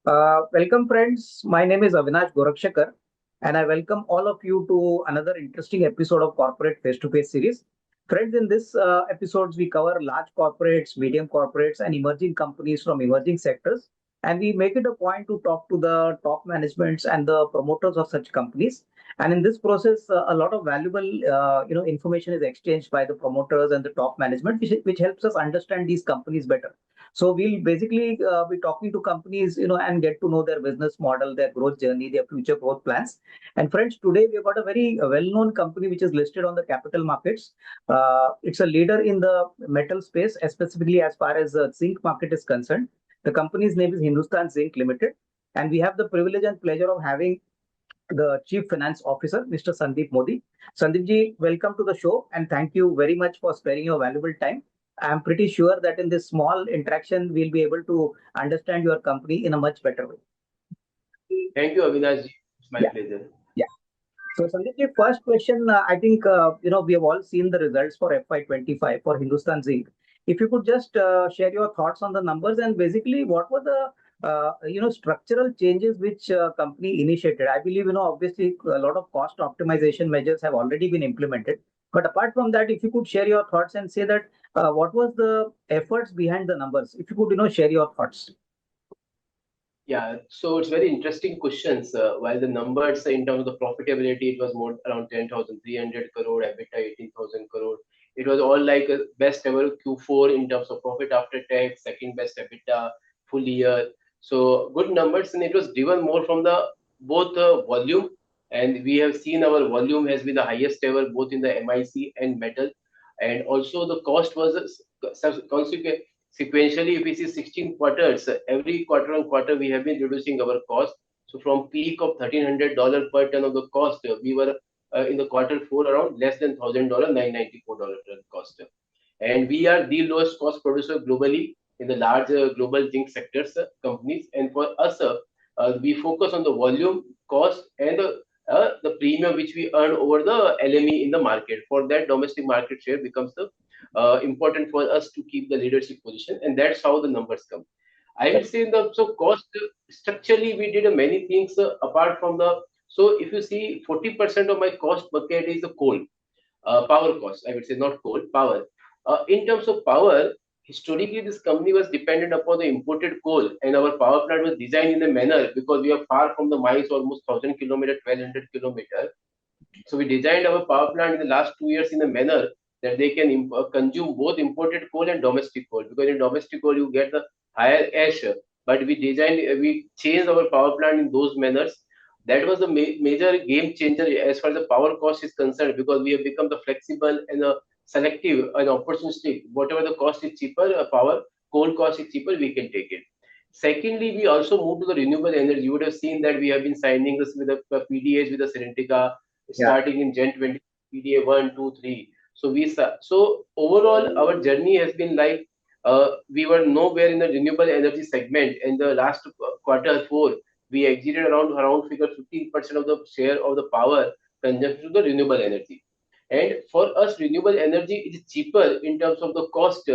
Welcome, friends. My name is Avinash Gorakshakar, and I welcome all of you to another interesting episode of Corporate Face to Face series. Friends, in this episodes, we cover large corporates, medium corporates, and emerging companies from emerging sectors. And we make it a point to talk to the top managements and the promoters of such companies. And in this process, a lot of valuable, information is exchanged by the promoters and the top management, which helps us understand these companies better. So we'll basically be talking to companies, and get to know their business model, their growth journey, their future growth plans. And friends, today we've got a very well-known company which is listed on the capital markets. It's a leader in the metal space, specifically as far as the zinc market is concerned. The company's name is Hindustan Zinc Limited, and we have the privilege and pleasure of having the Chief Finance Officer, Mr. Sandeep Modi. Sandeep ji, welcome to the show and thank you very much for sparing your valuable time. I'm pretty sure that in this small interaction, we'll be able to understand your company in a much better way. Thank you, Avinash. It's my Yeah, pleasure. yeah. So, Sandeep ji, first question, I think, we have all seen the results for FY25 for Hindustan Zinc. If you could just share your thoughts on the numbers and basically what were the structural changes which company initiated. I believe, obviously a lot of cost optimization measures have already been implemented. But apart from that, if you could share your thoughts and say that what was the efforts behind the numbers, if you could, share your thoughts. Yeah, so it's very interesting questions. While the numbers in terms of the profitability, it was more around 10,300 crore, EBITDA 18,000 crore. It was all like a best ever Q4 in terms of profit after tax, second best EBITDA full year. So good numbers, and it was driven more from the both volume, and we have seen our volume has been the highest ever both in the MIC and metal, and also the cost was consequent. Sequentially, if we see 16 quarters, every quarter on quarter, we have been reducing our cost. So from peak of $1,300 per ton of the cost, we were in the quarter four around less than $1,000, $994 per cost. And we are the lowest cost producer globally in the large global zinc sectors companies. And for us, we focus on the volume, cost, and the premium which we earn over the LME in the market. For that, domestic market share becomes the important for us to keep the leadership position, and that's how the numbers come. I will say in the so cost structurally we did many things apart from the. So if you see 40% of my cost bucket is the coal, power cost. I would say not coal, power. In terms of power, historically this company was dependent upon the imported coal, and our power plant was designed in a manner because we are far from the mines, almost 1,000 kilometer, 1,200 kilometer. So we designed our power plant in the last 2 years in a manner that they can consume both imported coal and domestic coal. Because in domestic coal you get the higher ash, but we changed our power plant in those manners. That was the major game changer as far as the power cost is concerned, because we have become the flexible and selective and opportunistic. Whatever the cost is cheaper, power coal cost is cheaper, we can take it. Secondly, we also moved to the renewable energy. You would have seen that we have been signing this with the PDAs with the Serentica Yeah. starting in Gen 20 PDA 1, 2, 3. So overall our journey has been like we were nowhere in the renewable energy segment. In the last quarter four, we exited around figure 15% of the share of the power consumption to the renewable energy. And for us, renewable energy is cheaper in terms of the cost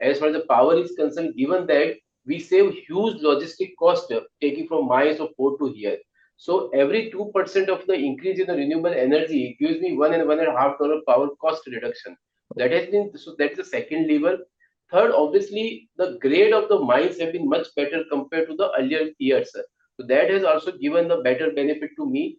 as far as the power is concerned, given that we save huge logistic cost taking from mines of port to here. So every 2% of the increase in the renewable energy gives me $1 and $1.5 power cost reduction. That has been so that's the second lever. Third, obviously, the grade of the mines have been much better compared to the earlier years. So that has also given the better benefit to me.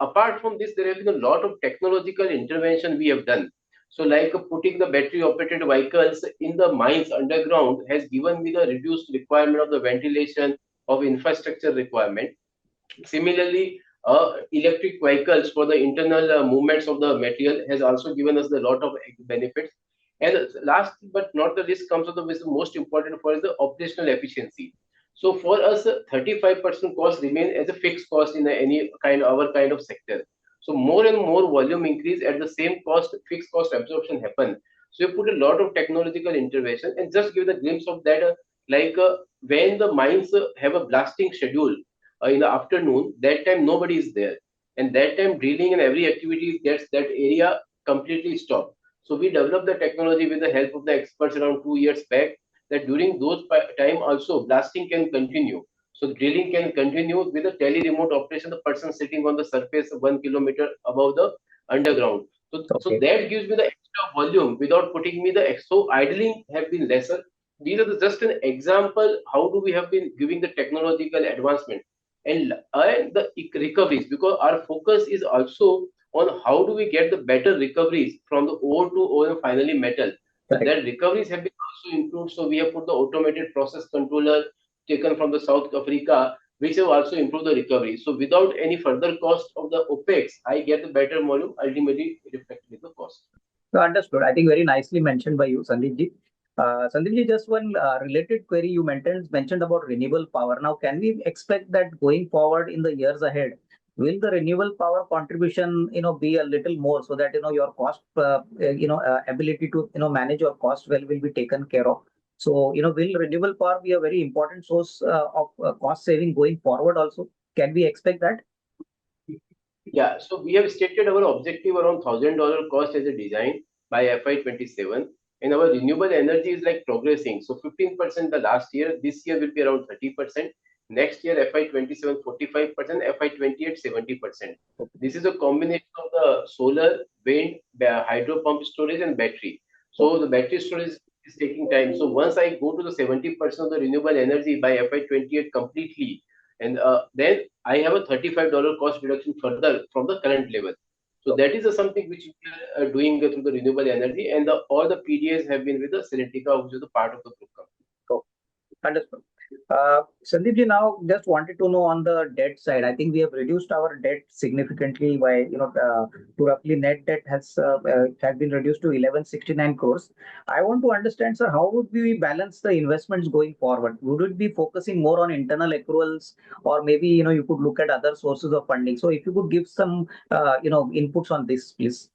Apart from this, there has been a lot of technological intervention we have done. So, like putting the battery operated vehicles in the mines underground has given me the reduced requirement of the ventilation of infrastructure requirement. Similarly, electric vehicles for the internal movements of the material has also given us a lot of benefits. And last but not the least comes to the most important for is the operational efficiency. So for us, 35% cost remain as a fixed cost in any kind our kind of sector. So more and more volume increase at the same cost, fixed cost absorption happen. So you put a lot of technological intervention and just give the glimpse of that, when the mines have a blasting schedule in the afternoon, that time nobody is there, and that time drilling and every activity gets that area completely stopped. So we developed the technology with the help of the experts around 2 years back, that during those time also blasting can continue. So drilling can continue with a tele-remote operation, the person sitting on the surface 1 kilometer above the underground. So Okay. that gives me the extra volume without putting me the so idling have been lesser. These are just an example how do we have been giving the technological advancement and the recoveries, because our focus is also on how do we get the better recoveries from the ore to ore and finally metal. So Correct. that recoveries have been also improved. So we have put the automated process controller taken from the South Africa, which have also improved the recovery. So without any further cost of the OPEX, I get the better volume, ultimately reflected in the cost. So understood. I think very nicely mentioned by you, Sandeep ji. Sandeep ji, just one related query you mentioned about renewable power. Now, can we expect that going forward in the years ahead, will the renewable power contribution, be a little more so that your cost, ability to manage your cost well will be taken care of. So, will renewable power be a very important source of cost saving going forward also? Can we expect that? Yeah, so we have stated our objective around $1,000 cost as a design by FY27, and our renewable energy is like progressing. So 15% the last year, this year will be around 30%. Next year, FY27, 45%, FY28, 70%. This is a combination of the solar, wind, hydro pump storage, and battery. So the battery storage is taking time. So once I go to the 70% of the renewable energy by FY28 completely, and then I have a $35 cost reduction further from the current level. So that is something which we are doing through the renewable energy, and all the PDAs have been with the Serentica, which is a part of the group company. So, understood. Sandeep ji, now just wanted to know on the debt side. I think we have reduced our debt significantly by, to roughly net debt has been reduced to 1169 crores. I want to understand, sir, how would we balance the investments going forward? Would it be focusing more on internal accruals, or maybe, you could look at other sources of funding? So if you could give some, inputs on this, please.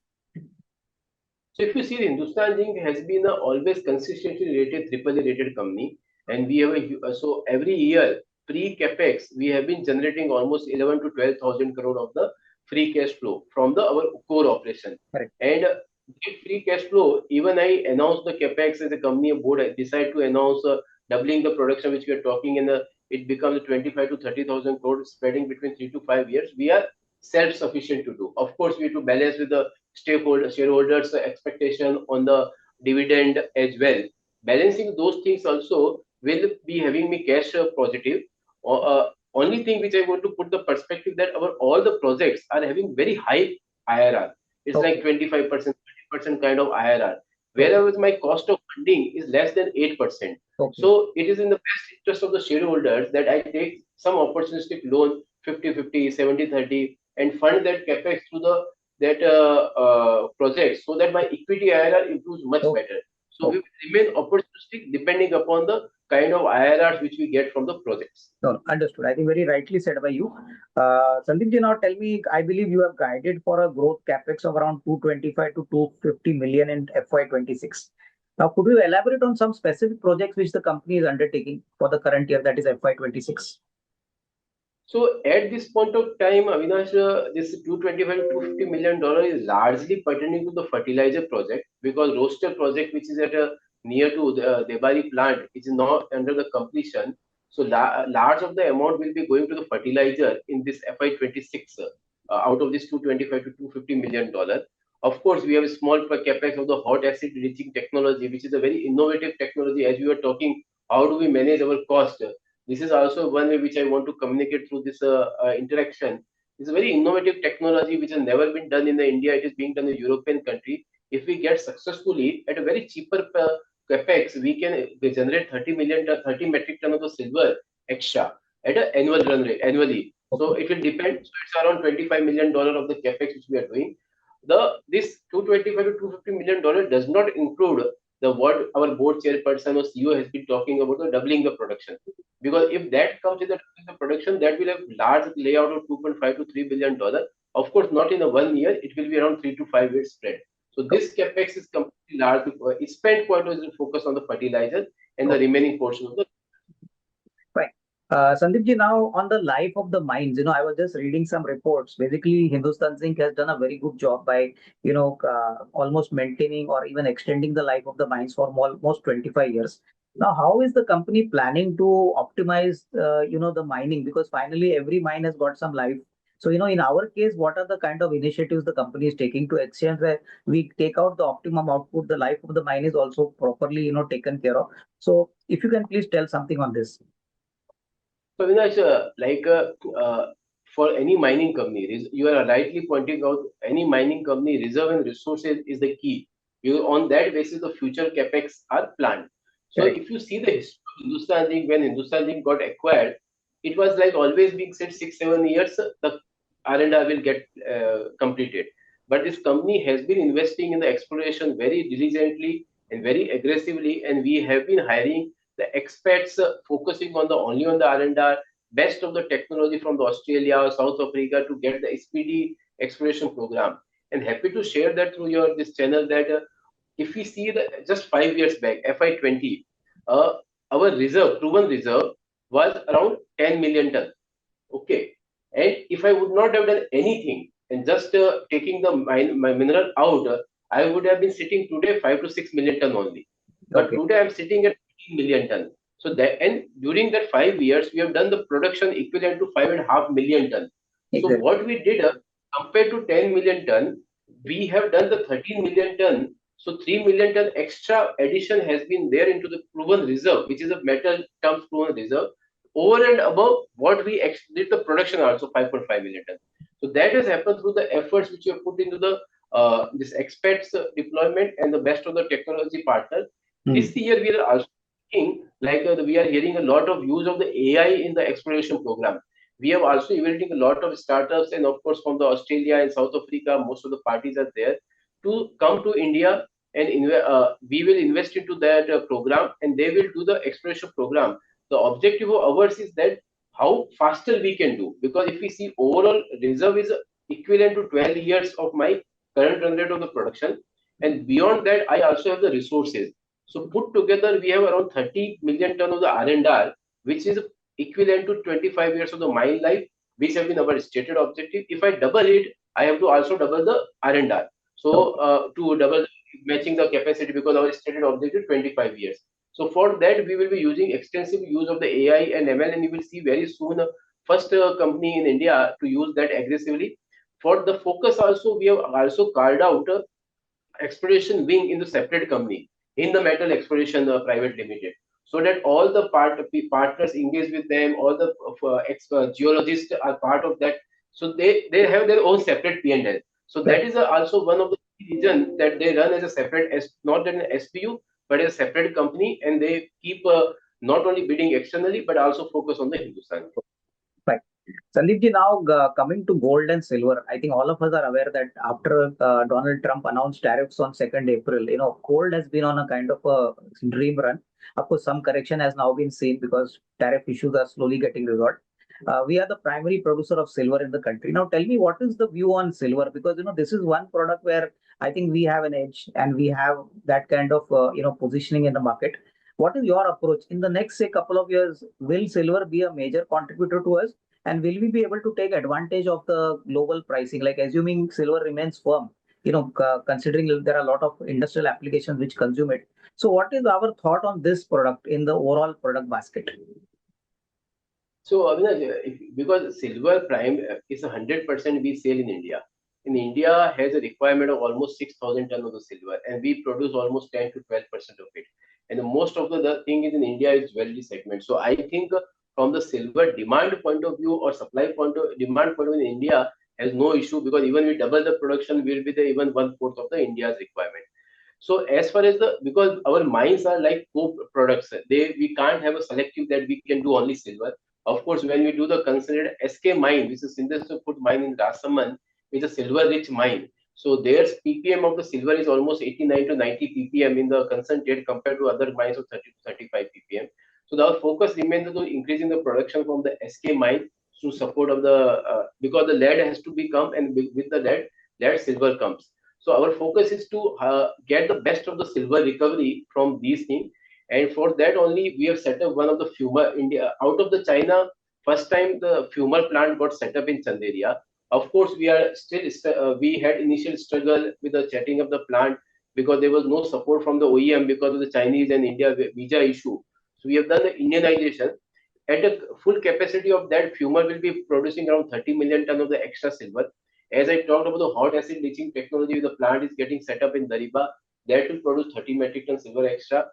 So if you see, Hindustan Zinc has been a always consistently rated triple A rated company, and we have so every year pre capex we have been generating almost 11 to 12,000 crore of the free cash flow from the our core operation. Correct. And that free cash flow, even I announced the capex as a company board, I decide to announce doubling the production which we are talking in the it becomes 25 to 30,000 crore spreading between 3 to 5 years. We are self sufficient to do. Of course, we have to balance with the shareholders expectation on the dividend as well. Balancing those things also will be having me cash positive. Only thing which I want to put the perspective that our all the projects are having very high IRR. It's like Okay. 25%, 30% kind of IRR. Okay. Whereas my cost of funding is less than 8%. Okay. So it is in the best interest of the shareholders that I take some opportunistic loan 50-50, 70-30 and fund that capex through the that project so that my equity IRR improves much Okay. better. So we Okay. will remain opportunistic depending upon the kind of IRRs which we get from the projects. No, no, understood. I think very rightly said by you. Sandeep ji, now tell me, I believe you have guided for a growth capex of around 225 to 250 million in FY26. Now, could you elaborate on some specific projects which the company is undertaking for the current year, that is FY26? So at this point of time, Avinash, this 225 to $250 million is largely pertaining to the fertilizer project because roaster project, which is at a near to the Debari plant, is not under the completion. So large of the amount will be going to the fertilizer in this FY26 out of this 225 to $250 million. Of course, we have a small capex of the hot acid leaching technology, which is a very innovative technology. As we were talking, how do we manage our cost? This is also one way which I want to communicate through this interaction. It's a very innovative technology which has never been done in the India. It is being done in a European country. If we get successfully at a very cheaper capex, we can generate 30 metric ton of the silver extra at an annual run rate annually. So Okay. it will depend. So it's around $25 million of the capex which we are doing. This 225 to $250 million does not include the what our board chairperson or CEO has been talking about the doubling the production. Because if that comes in the production, that will have large layout of 2.5 to $3 billion. Of course, not in a 1 year, it will be around 3 to 5 years spread. So Okay. this capex is completely large. Its spend point is focused on the fertilizer and the Okay. remaining portion of the. Fine. Sandeep ji, now on the life of the mines, I was just reading some reports. Basically, Hindustan Zinc has done a very good job by, almost maintaining or even extending the life of the mines for almost 25 years. Now, how is the company planning to optimize, the mining? Because finally, every mine has got some life. So, in our case, what are the kind of initiatives the company is taking to exchange where we take out the optimum output, the life of the mine is also properly, taken care of. So, if you can please tell something on this. So, Avinash, for any mining company, you are rightly pointing out any mining company, reserve and resources is the key. On that basis, the future capex are planned. So, Correct. if you see the history of Hindustan Zinc, when Hindustan Zinc got acquired, it was like always being said 6, 7 years the R&R will get completed. But this company has been investing in the exploration very diligently and very aggressively, and we have been hiring the experts focusing on the only on the R&R, best of the technology from the Australia or South Africa to get the SPD exploration program. And happy to share that through your this channel that if we see the just 5 years back, FY20, uh, our reserve, proven reserve, was around 10 million ton. Okay, and if I would not have done anything and just taking the my mineral out, I would have been sitting today 5 to 6 million ton only. But Okay. today I'm sitting at 15 million ton. So that, and during that 5 years, we have done the production equivalent to 5.5 million ton. So Exactly. what we did compared to 10 million ton, we have done the 13 million ton. So 3 million ton extra addition has been there into the proven reserve, which is a metal terms proven reserve over and above what we did the production also 5.5 million ton. So that has happened through the efforts which you have put into the this experts deployment and the best of the technology partner. Hmm. This year we are also seeing like we are hearing a lot of use of the AI in the exploration program. We have also evaluating a lot of startups and of course from the Australia and South Africa, most of the parties are there to come to India and we will invest into that program and they will do the exploration program. The objective of ours is that how faster we can do, because if we see overall reserve is equivalent to 12 years of my current run rate of the production, and beyond that I also have the resources. So put together we have around 30 million ton of the R&R, which is equivalent to 25 years of the mine life, which have been our stated objective. If I double it, I have to also double the R&R. So Okay. to double matching the capacity, because our stated objective 25 years. So for that, we will be using extensive use of the AI and ML, and you will see very soon first company in India to use that aggressively. For the focus also, we have also carved out exploration wing in the separate company in the metal exploration private limited, so that all the partners engage with them, all the geologists are part of that. So they have their own separate P&L. So that Correct. is also one of the reasons that they run as a separate not an SPU but as a separate company, and they keep not only bidding externally but also focus on the Hindustan. Right. Sandeep ji, now coming to gold and silver, I think all of us are aware that after Donald Trump announced tariffs on 2nd April, gold has been on a kind of a dream run. Of course, some correction has now been seen because tariff issues are slowly getting resolved. We are the primary producer of silver in the country. Now, tell me what is the view on silver? Because this is one product where I think we have an edge and we have that kind of positioning in the market. What is your approach in the next say couple of years? Will silver be a major contributor to us? And will we be able to take advantage of the global pricing, like assuming silver remains firm, considering there are a lot of industrial applications which consume it. So what is our thought on this product in the overall product basket? So, Avinash, because silver prime is 100% we sell in India. In India has a requirement of almost 6,000 ton of the silver, and we produce almost 10 to 12% of it. And most of the thing is in India is jewelry segment. So I think from the silver demand point of view or supply point of demand point of view in India has no issue, because even we double the production, will be the even one fourth of the India's requirement. So as far as the, because our mines are like co-products, we can't have a selective that we can do only silver. Of course, when we do the considered SK mine, which is Sindhur mine in Rasaman, which is a silver rich mine. So their ppm of the silver is almost 89 to 90 ppm in the concentrate compared to other mines of 30 to 35 ppm. So our focus remains to increasing the production from the SK mine to support of the because the lead has to become, and with the lead silver comes. So our focus is to get the best of the silver recovery from these things, and for that only we have set up one of the fumer India out of the China. First time the fumer plant got set up in Chanderia. Of course, we are still we had initial struggle with the setting up the plant. because there was no support from the OEM because of the Chinese and India visa issue. So we have done the Indianization. At a full capacity of that, Fumer will be producing around 30 million ton of the extra silver. As I talked about the hot acid leaching technology, the plant is getting set up in Dariba. That will produce 30 metric ton silver extra.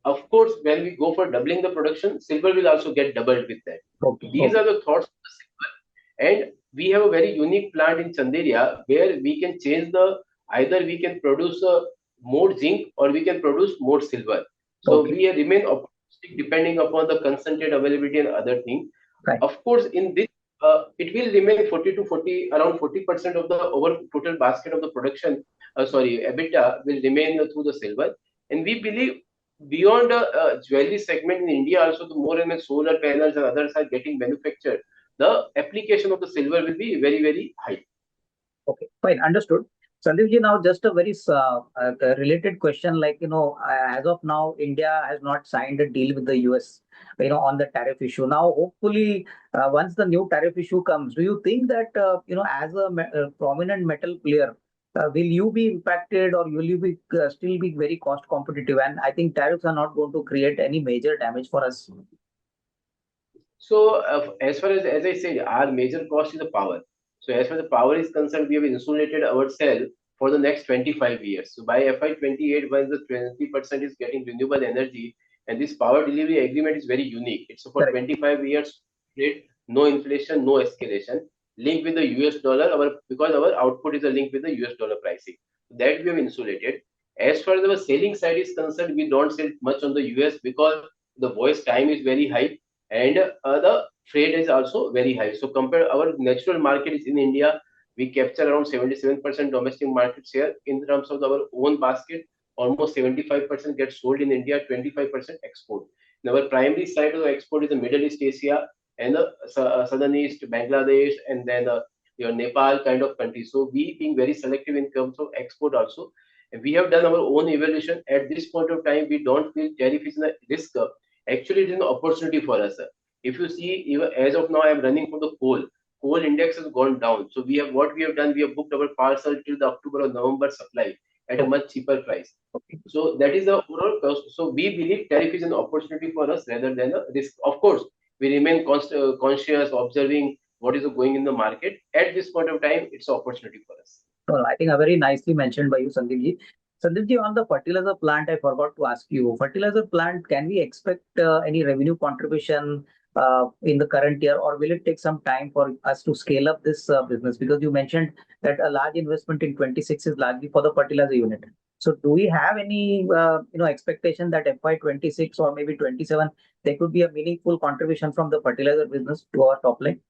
Of course, when we go for doubling the production, silver will also get doubled with that. Okay. These Okay. are the thoughts of the silver. And we have a very unique plant in Chanderia where we can change the either we can produce more zinc or we can produce more silver. So Okay. we remain optimistic depending upon the concentrate availability and other thing. Right. Of course, in this it will remain 40 to 40 around 40% of the over total basket of the production. EBITDA will remain through the silver, and we believe beyond the jewelry segment in India, also the more and more solar panels and others are getting manufactured. The application of the silver will be very, very high. Okay, fine, understood. Sandeep now just a very related question. Like, as of now, India has not signed a deal with the US, on the tariff issue. Now, hopefully, once the new tariff issue comes, do you think that, as a prominent metal player, will you be impacted or will you be still be very cost competitive? And I think tariffs are not going to create any major damage for us. So, as far as I said, our major cost is the power. So, as far as the power is concerned, we have insulated ourselves for the next 25 years. So, by FY 28, once the 20% is getting renewable energy, and this power delivery agreement is very unique. It's for Correct. 25 years, straight, no inflation, no escalation, linked with the US dollar. Because our output is a link with the US dollar pricing. That we have insulated. As far as our selling side is concerned, we don't sell much on the US because the voice time is very high and the freight is also very high. So compare our natural market is in India, we capture around 77% domestic market share in terms of our own basket. Almost 75% gets sold in India, 25% export. Now our primary side of the export is the Middle East Asia and the Southern East, Bangladesh, and then your Nepal kind of countries. So we being very selective in terms of export also. And we have done our own evaluation. At this point of time, we don't feel tariff is a risk. Actually, it is an opportunity for us. If you see, even as of now, I am running for the coal. Coal index has gone down. So we have what we have done. We have booked our parcel till the October or November supply at a Okay. much cheaper price. Okay. So that is the overall cost. So we believe tariff is an opportunity for us rather than a risk. Of course, we remain conscious, observing what is going in the market. At this point of time, it's an opportunity for us. Well, I think very nicely mentioned by you, Sandeep. Sandeep, on the fertilizer plant, I forgot to ask you. Fertilizer plant, can we expect any revenue contribution in the current year, or will it take some time for us to scale up this business? Because you mentioned that a large investment in 26 is largely for the fertilizer unit. So, do we have any expectation that FY 26 or maybe 27 there could be a meaningful contribution from the fertilizer business to our top line?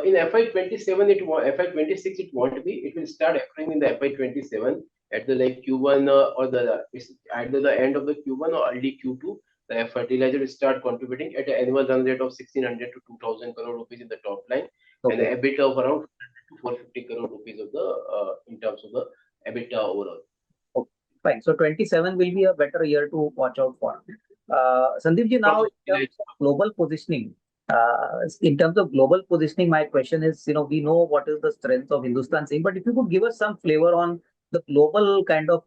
In FY 27, FY 26 it won't be. It will start occurring in the FY 27 at the like Q1 or the it's either the end of the Q1 or early Q2. The fertilizer will start contributing at an annual run rate of 1600 to 2000 crore rupees in the top line and Okay. a EBITDA of around 450 crore rupees of the in terms of the EBITDA overall. Okay, fine. So 27 will be a better year to watch out for. Sandeep ji, now in terms of global positioning, my question is, we know what is the strength of Hindustan Zinc, but if you could give us some flavor on the global kind of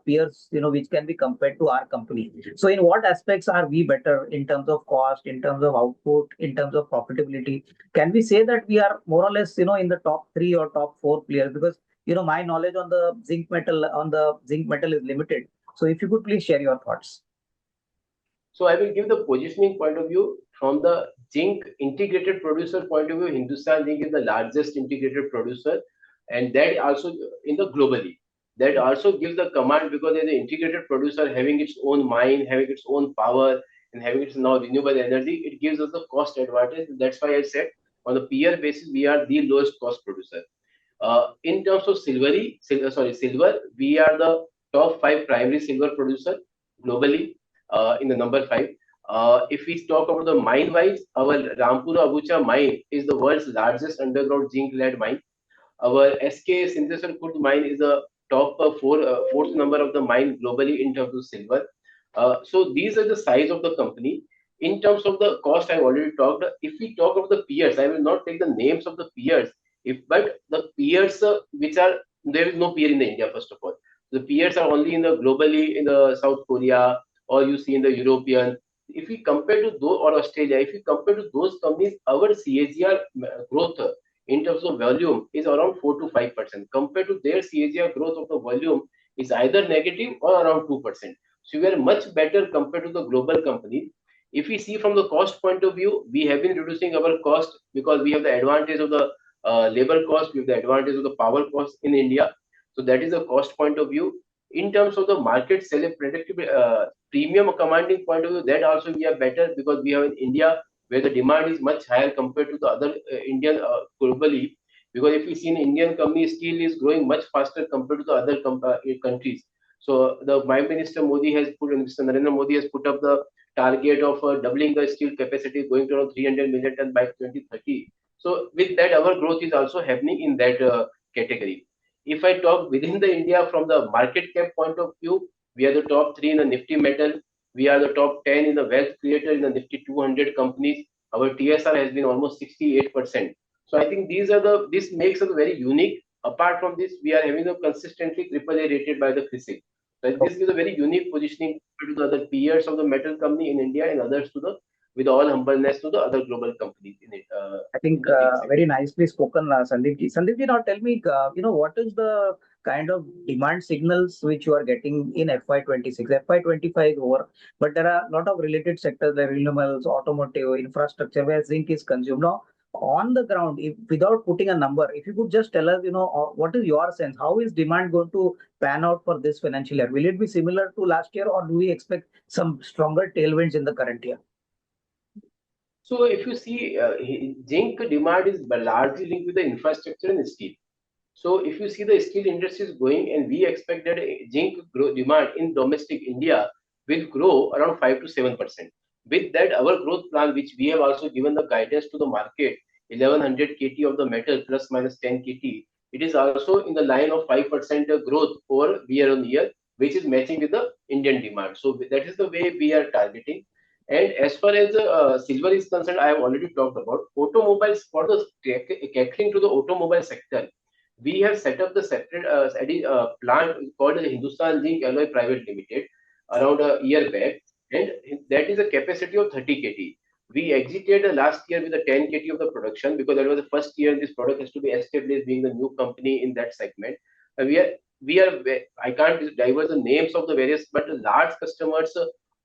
peers, which can be compared to our company. So in what aspects are we better in terms of cost, in terms of output, in terms of profitability? Can we say that we are more or less, in the top three or top four players? Because my knowledge on the zinc metal is limited. So if you could please share your thoughts. So I will give the positioning point of view from the zinc integrated producer point of view. Hindustan Zinc is the largest integrated producer, and that also in the globally. That also gives the command because there's an integrated producer having its own mine, having its own power, and having its now renewable energy. It gives us the cost advantage. That's why I said on the peer basis we are the lowest cost producer. In terms of silver, we are the top five primary silver producer globally in the number five. If we talk about the mine wise, our Rampura Agucha mine is the world's largest underground zinc lead mine. Our SK Synthesis Kurd mine is the top fourth number of the mine globally in terms of silver. So these are the size of the company. In terms of the cost, I've already talked. If we talk of the peers, I will not take the names of the peers. If but the peers which are there is no peer in the India first of all. The peers are only in the globally in the South Korea, or you see in the European. If we compare to those, or Australia, if we compare to those companies, our CAGR growth in terms of volume is around 4 to 5%. Compared to their CAGR growth of the volume is either negative or around 2%. So we are much better compared to the global companies. If we see from the cost point of view, we have been reducing our cost because we have the advantage of the labor cost, we have the advantage of the power cost in India. So that is the cost point of view. In terms of the market sell predictive premium commanding point of view, that also we are better because we have in India where the demand is much higher compared to the other Indian globally. Because if we see in Indian company, steel is growing much faster compared to the other countries. So the my minister Modi has put, Mr. Narendra Modi has put up the target of doubling the steel capacity, going to around 300 million ton by 2030. So with that, our growth is also happening in that category. If I talk within the India from the market cap point of view, we are the top three in the Nifty Metal. We are the top 10 in the wealth creator in the Nifty 200 companies. Our TSR has been almost 68%. So I think these are the this makes us very unique. Apart from this, we are having a consistently AAA rated by the CRISIL. So this is a very unique positioning to the other peers of the metal company in India and others to the with all humbleness to the other global companies in it I in think the zinc sector. very nicely spoken, Sandeep ji. Sandeep ji, now tell me, what is the kind of demand signals which you are getting in FY26? FY25 is over, but there are a lot of related sectors, like renewables, automotive, infrastructure, where zinc is consumed. Now, on the ground, if, without putting a number, if you could just tell us, what is your sense? How is demand going to pan out for this financial year? Will it be similar to last year, or do we expect some stronger tailwinds in the current year? So if you see, zinc demand is largely linked with the infrastructure and steel. So if you see the steel industry is growing, and we expect that zinc demand in domestic India will grow around 5 to 7%. With that, our growth plan, which we have also given the guidance to the market, 1100 KT of the metal plus minus 10 KT, it is also in the line of 5% growth over year on year, which is matching with the Indian demand. So that is the way we are targeting. And as far as silver is concerned, I have already talked about automobiles for the catering to the automobile sector. We have set up the separate plant called the Hindustan Zinc Alloy Private Limited around a year back, and that is a capacity of 30 KT. We exited last year with a 10 KT of the production because that was the first year this product has to be established, being the new company in that segment. We are I can't divulge the names of the various, but large customers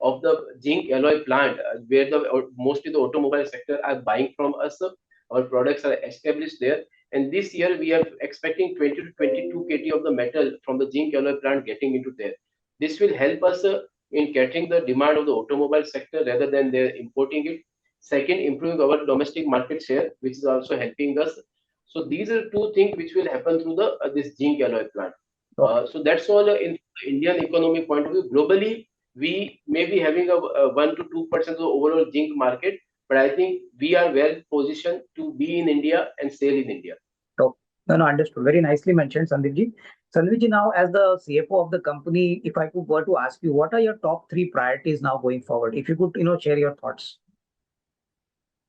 of the zinc alloy plant, where the mostly the automobile sector are buying from us. Our products are established there, and this year we are expecting 20 to 22 KT of the metal from the zinc alloy plant getting into there. This will help us in catering the demand of the automobile sector rather than they're importing it. Second, improving our domestic market share, which is also helping us. So these are two things which will happen through the this zinc alloy plant. Okay. So that's all in Indian economy point of view. Globally, we may be having a 1 to 2% of the overall zinc market, but I think we are well positioned to be in India and sell in India. So, no, no, understood. Very nicely mentioned, Sandeep ji. Sandeep ji, now as the CFO of the company, if I could were to ask you, what are your top three priorities now going forward? If you could, share your thoughts.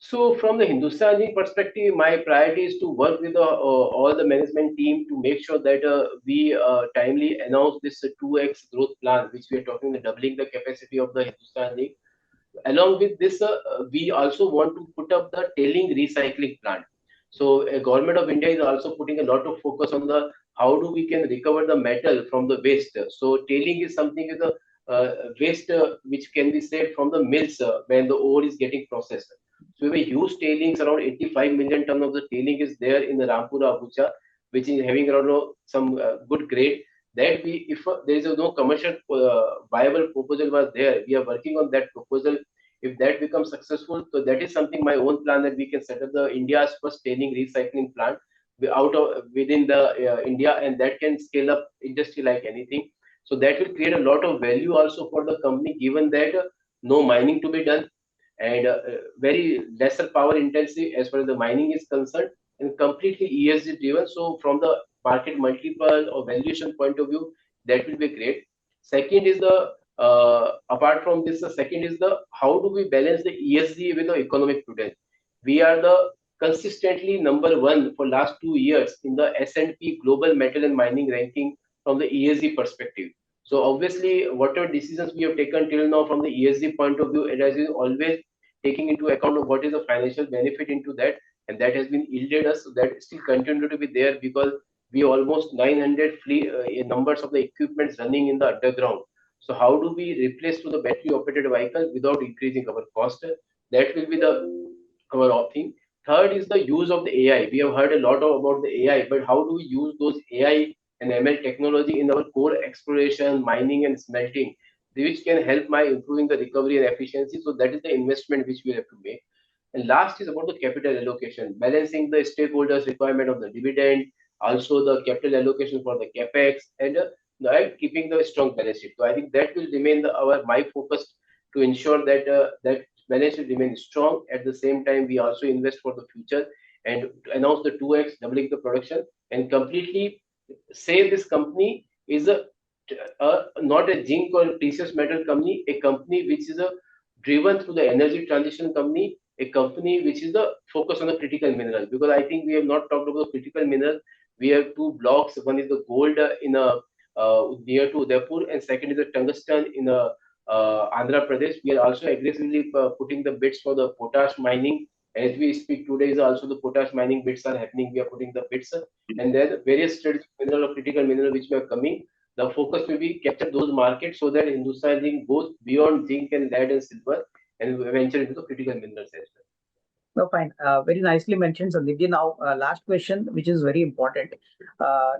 So from the Hindustani perspective, my priority is to work with all the management team to make sure that we timely announce this 2x growth plan, which we are talking the doubling the capacity of the Hindustani. Along with this, we also want to put up the tailing recycling plant. So government of India is also putting a lot of focus on the how do we can recover the metal from the waste. So tailing is something is the waste which can be saved from the mills when the ore is getting processed. So we have a huge tailings, around 85 million ton of the tailing is there in the Rampura Abuja, which is having around some good grade. That we, if there is no commercial viable proposal was there, we are working on that proposal. If that becomes successful, so that is something my own plan that we can set up the India's first tailing recycling plant out of within the India, and that can scale up industry like anything. So that will create a lot of value also for the company, given that no mining to be done, and very lesser power intensive as far as the mining is concerned, and completely ESG driven. So from the market multiple or valuation point of view, that will be great. Second is the apart from this, the second is the how do we balance the ESG with the economic prudence. We are the consistently number one for last 2 years in the S&P Global Metal and Mining ranking from the ESG perspective. So obviously, whatever decisions we have taken till now from the ESG point of view, it has been always taking into account of what is the financial benefit into that, and that has been yielded us that still continue to be there because we almost 900 numbers of the equipments running in the underground. So how do we replace to the battery operated vehicle without increasing our cost? That will be the our thing. Third is the use of the AI. We have heard a lot about the AI, but how do we use those AI and ML technology in our core exploration, mining, and smelting, which can help my improving the recovery and efficiency. So that is the investment which we have to make. And last is about the capital allocation, balancing the stakeholders' requirement of the dividend, also the capital allocation for the capex, and right, keeping the strong balance sheet. So I think that will remain our my focus to ensure that that balance sheet remains strong. At the same time, we also invest for the future and announce the 2x doubling the production and completely say this company is not a zinc or precious metal company, a company which is driven through the energy transition company, a company which is the focus on the critical mineral. Because I think we have not talked about the critical mineral. We have two blocks. One is the gold in a near to Udaipur, and second is the tungsten in Andhra Pradesh. We are also aggressively putting the bids for the potash mining. As we speak today, is also the potash mining bids are happening. We are putting the bids, and then various strategic mineral or critical mineral which were coming. The focus will be capture those markets so that Hindustan Zinc goes beyond zinc and lead and silver and venture into the critical minerals as well. No, fine. Very nicely mentioned, Sandeepji. Now, last question, which is very important.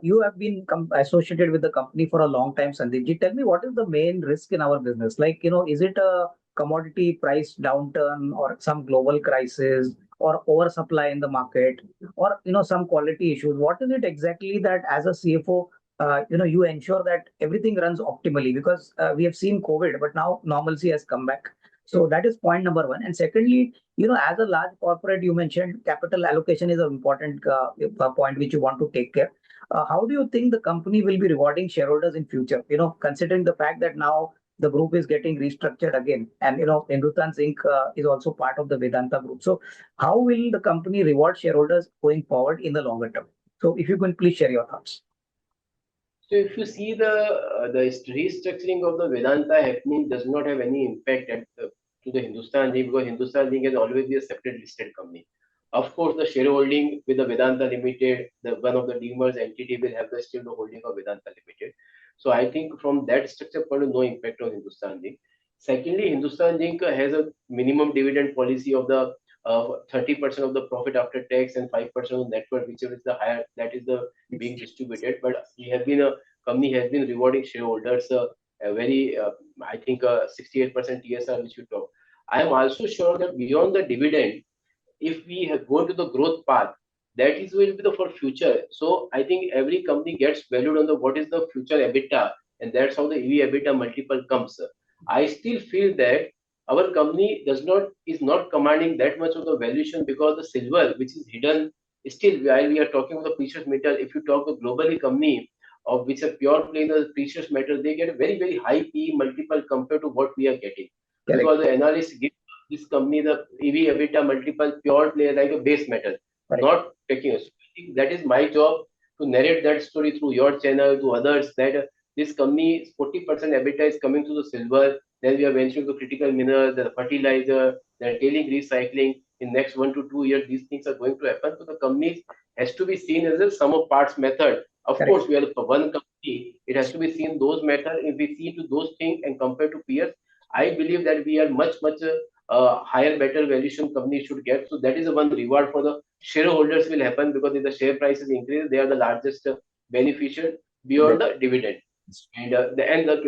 You have been associated with the company for a long time, Sandeepji. Tell me, what is the main risk in our business? Like, is it a commodity price downturn or some global crisis or oversupply in the market or, some quality issues? What is it exactly that as a CFO, you ensure that everything runs optimally? Because we have seen COVID, but now normalcy has come back. So that is point number one. And secondly, as a large corporate, you mentioned capital allocation is an important point which you want to take care. How do you think the company will be rewarding shareholders in future? Considering the fact that now the group is getting restructured again, and Hindustan Zinc is also part of the Vedanta group. So, how will the company reward shareholders going forward in the longer term? So, if you can please share your thoughts. So if you see the restructuring of the Vedanta happening does not have any impact to the Hindustan Zinc because Hindustan Zinc has always been a separate listed company. Of course, the shareholding with the Vedanta Limited, the one of the demerged entity will have the still the holding of Vedanta Limited. So I think from that structure point of no impact on Hindustan Zinc. Secondly, Hindustan Zinc has a minimum dividend policy of the 30% of the profit after tax and 5% of net worth, whichever is the higher, that is the being distributed. But we have been a company has been rewarding shareholders a very, I think, 68% TSR, which we talk. I am also sure that beyond the dividend, if we have go to the growth path, that is will be the for future. So I think every company gets valued on the what is the future EBITDA, and that's how the EV EBITDA multiple comes. I still feel that our company does not is not commanding that much of the valuation because the silver, which is hidden, still while we are talking about the precious metal, if you talk the globally company of which are pure play in the precious metal, they get a very very high PE multiple compared to what we are getting Correct. because the analysts give this company the EV EBITDA multiple pure play like a base metal, Correct. not taking us. I think that is my job to narrate that story through your channel to others that this company 40% EBITDA is coming to the silver. Then we are venturing to critical minerals, the fertilizer, the tailing recycling. In next 1 to 2 years, these things are going to happen. So the company has to be seen as a sum of parts method. Of Correct. course, we are one company. It has to be seen those method. If we see to those things and compare to peers, I believe that we are much higher, better valuation company should get. So that is the one reward for the shareholders will happen because if the share prices increase, they are the largest beneficiary beyond the dividend. And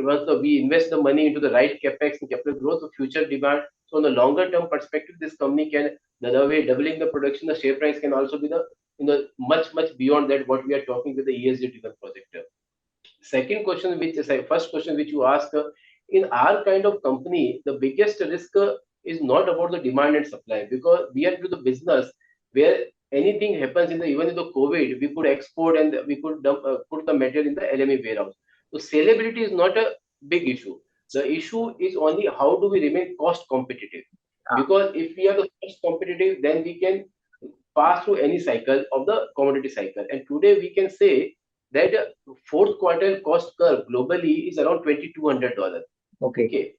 once we invest the money into the right capex and capital growth, the future demand. So, on the longer term perspective, this company can the other way doubling the production, the share price can also be the much beyond that what we are talking with the ESG driven project. Second question, which is first question which you ask, in our kind of company, the biggest risk is not about the demand and supply because we are into the business where anything happens in the even in the COVID, we could export and we could put the material in the LME warehouse. So salability is not a big issue. The issue is only how do we remain cost competitive. Because if we are the cost competitive, then we can pass through any cycle of the commodity cycle. And today we can say that fourth quartile cost curve globally is around $2,200. Okay. Okay.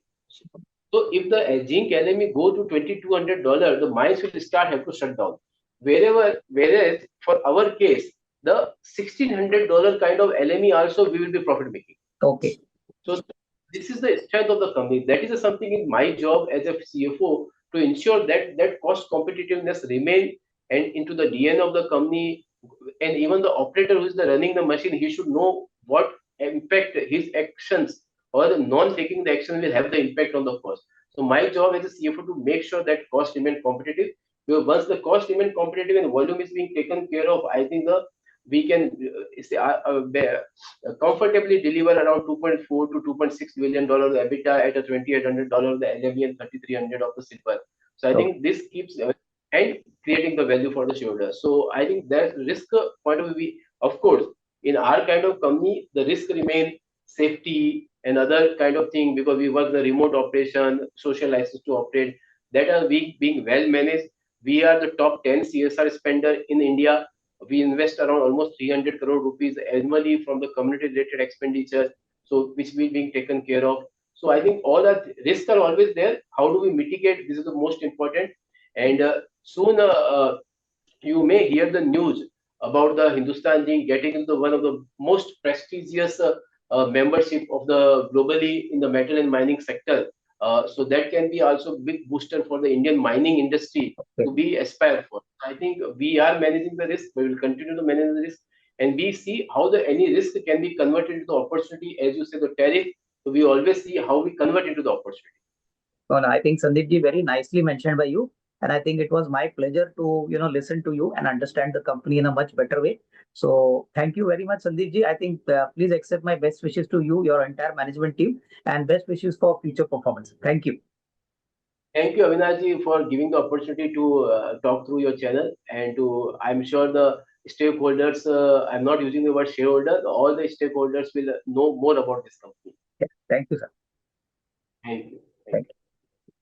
So if the zinc LME go to $2,200, the mines will start have to shut down. Whereas for our case, the $1,600 kind of LME also we will be profit making. Okay. So this is the strength of the company. That is something in my job as a CFO to ensure that that cost competitiveness remain and into the DNA of the company, and even the operator who is the running the machine, he should know what impact his actions or the non taking the action will have the impact on the cost. So my job as a CFO to make sure that cost remain competitive. Because once the cost remain competitive and volume is being taken care of, I think the we can comfortably deliver around 2.4 to 2.6 billion dollars EBITDA at a $2,800 the LME and 3,300 of the silver. So I Okay. think this keeps and creating the value for the shareholder. So I think that risk point of view, of course, in our kind of company, the risk remain safety and other kind of thing because we work the remote operation, social license to operate that are being well managed. We are the top 10 CSR spender in India. We invest around almost 300 crore rupees annually from the community related expenditures, so which we being taken care of. So I think all that risks are always there. How do we mitigate? This is the most important. And soon you may hear the news about the Hindustan Zinc getting into one of the most prestigious membership of the globally in the metal and mining sector. So that can be also big booster for the Indian mining industry Okay. to be aspired for. I think we are managing the risk. We will continue to manage the risk, and we see how the any risk can be converted into opportunity. As you say, the tariff. So we always see how we convert into the opportunity. No, no, I think Sandeep ji very nicely mentioned by you. And I think it was my pleasure to, listen to you and understand the company in a much better way. So thank you very much, Sandeep ji. I think please accept my best wishes to you, your entire management team, and best wishes for future performance. Thank you. Thank you, Avinash, for giving the opportunity to talk through your channel and to. I'm sure the stakeholders. I'm not using the word shareholder. All the stakeholders will know more about this company. Yeah, thank you, sir. Thank you. Thank Thank you. you.